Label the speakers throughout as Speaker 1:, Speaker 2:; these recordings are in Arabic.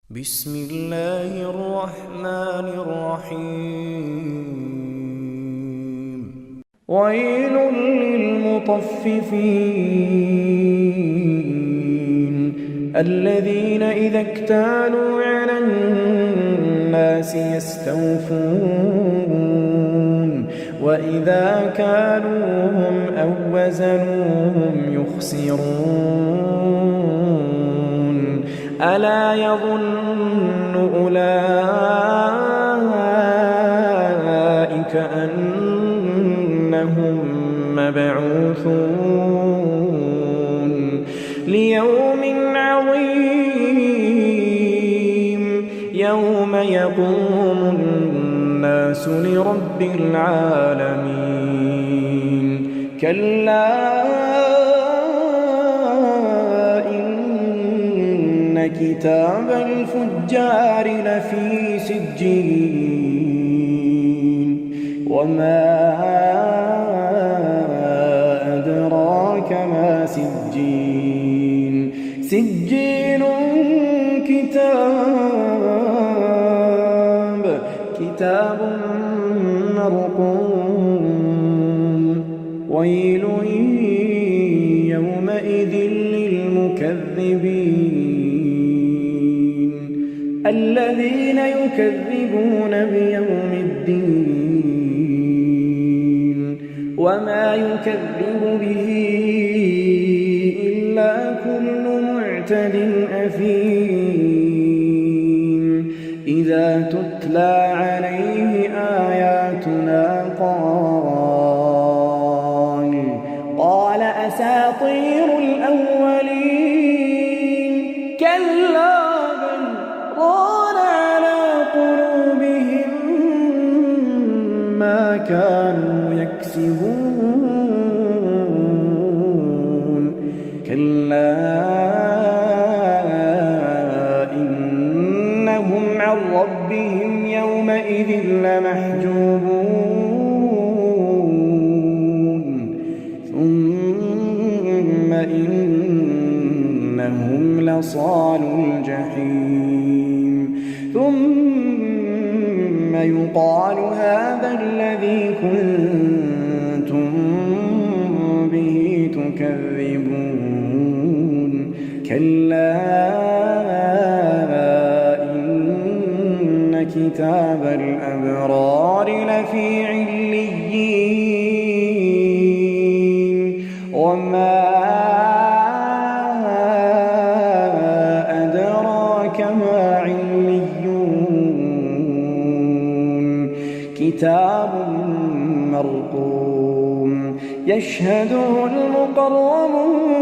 Speaker 1: بسم الله الرحمن الرحيم ويل للمطففين الذين إذا اكتالوا على الناس يستوفون وإذا كالوهم أو وزنوهم يخسرون ألا يظن أولئك أنهم مبعوثون ليوم عظيم يوم يقوم الناس لرب العالمين كلا كتاب الفجار لفي سجين وما أدراك ما سجين سجين كتاب مرقوم ويل يومئذ للمكذبين الذين يكذبون بيوم الدين وما يكذب به إلا كل معتد أثيم إذا تتلى عليه آياتنا قال أساطير الأولين كلا ران على قلوبهم ما كانوا يكسبون كلا إنهم عن ربهم يومئذ لمحجوبون ثم إنهم لصالو الجحيم ثم يقال هذا الذي كنتم به تكذبون كلا إن كتاب الأبرار لفي عليين وما أدراك ما عليون كتاب مرقوم يشهده المقربون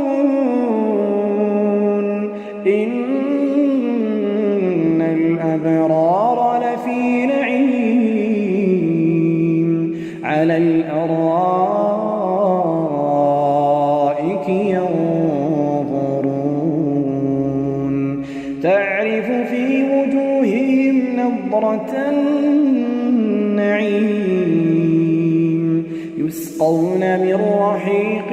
Speaker 1: إن الأبرار لفي نعيم على الأرائك ينظرون تعرف في وجوههم نضرة النعيم يسقون من رحيق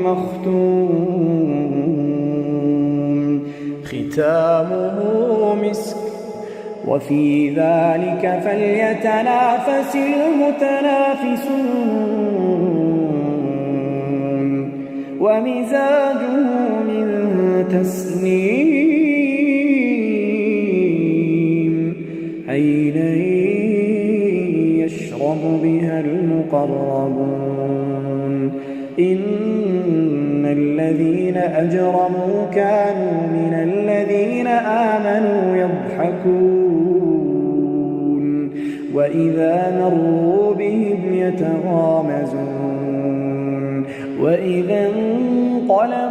Speaker 1: مختوم ختامه مسك وفي ذلك فليتنافس المتنافسون ومزاجه من تسنيم عينا يشرب بها المقربون إن الذين أجرموا كانوا من الذين آمنوا يضحكون وإذا مروا بهم يتغامزون وإذا انقلبوا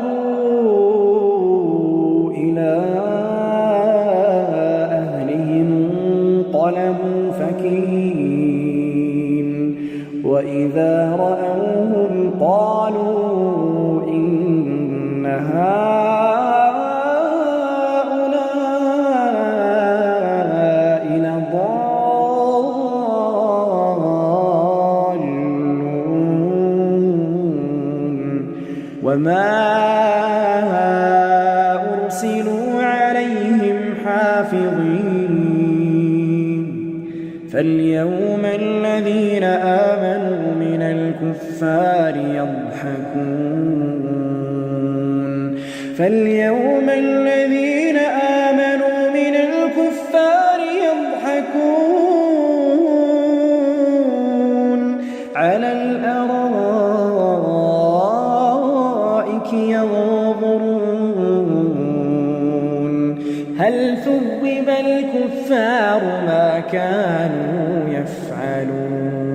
Speaker 1: إلى أهلهم انقلبوا فكهين وإذا رأوهم قالوا إن هؤلاء لضالون وما أرسلوا عليهم حافظين فاليوم الذين آمنوا من الكفار يضحكون فاليوم الذين آمنوا من الكفار يضحكون على الأرائك ينظرون هل ثوب الكفار ما كانوا يفعلون